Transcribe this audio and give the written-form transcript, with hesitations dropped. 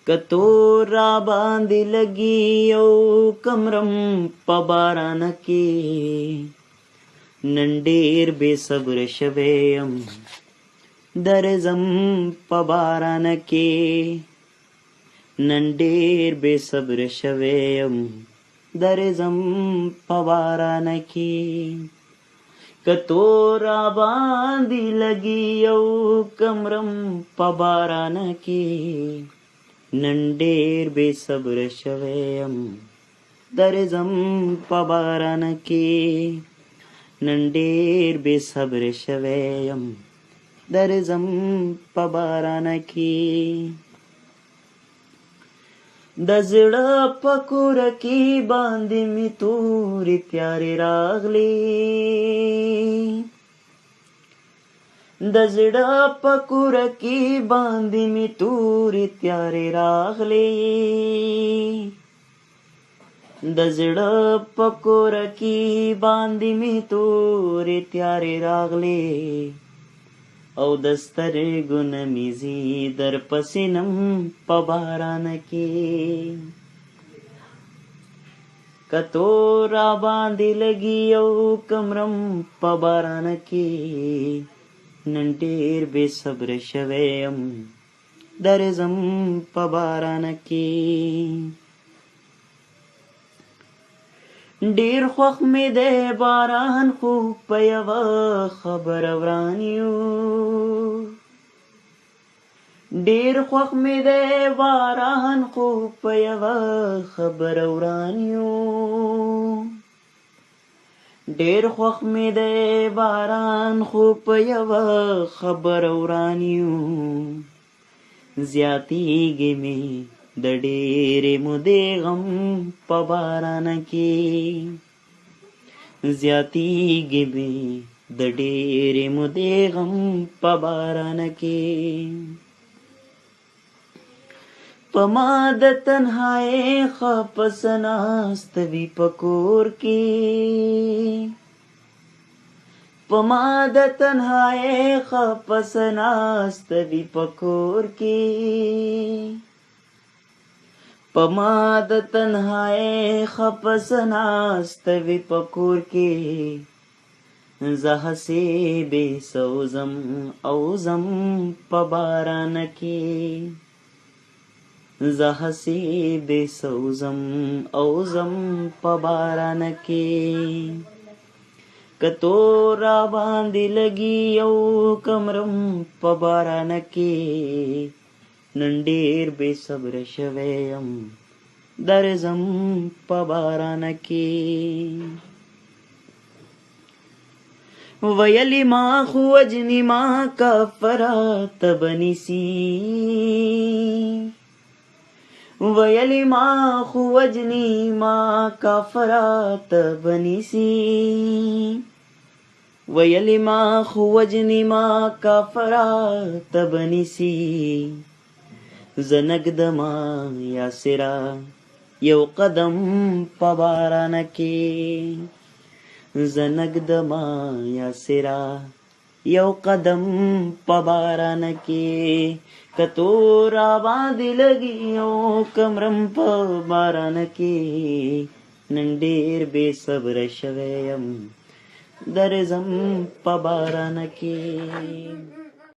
کتو را باندې لګي او کمرم په باران کې نن ډېر بې صبر شوی یم درځم په باران کې نن ډېر بې صبر شوی یم درځم په باران کې کتو را باندې لګي او کمرم په باران کې نن ډېر بې صبر شوی یم درځم په باران کې نن ډېر بې صبر شوی یم درځم په باران کې د زړه په کور کې باندې مې تورې تیارې راغلې د زړه په کور کې باندې مې تورې تیارې راغلې د زړه په کور کې باندې مې تورې تیارې راغلې او د سترګو نه مې ځي در پسې نم په باران کې کتو را باندې لګي او کمرم په باران کې نن ډېر بې صبر شوی یم درځم په باران کې ډېر خوښ مې دی باران خو په یوه خبره وران یو ډېر خوښ مې دی باران خو په یوه خبره وران یو ډېر خوښ مې دی باران خو په یوه خبره وران یو زیاتیږي مې د ډېرې مودې غم په باران کې زیاتیږي مې د ډېرې مودې غم په باران کې په ما د تنهایۍ خپس ناست وي په کور کې په ما د تنهایۍ خپس ناست وي په کور کې په ما د تنهایۍ خپس ناست وي په کور کې زه هسې بې سوزم او زم په باران کې زه هسې بې سوزم او زم په باران کې کتو را باندې لګي او کمرم په باران کې نن ډېر بې صبر شوی یم درځم په باران کې ویلی ما خو وجنی ما کفرات بنیسی ویلی ما خو وجنی ما کفرات بنیسی ویلی ما خو وجنی ما کفرات بنیسی زنګدما یا سرا یو قدم په باران کې زنګدما یا سرا یو قدم په باران کې کتو را باندې لګي او کمرم په باران کې نن ډېر بې صبر شوی یم درځم په باران کې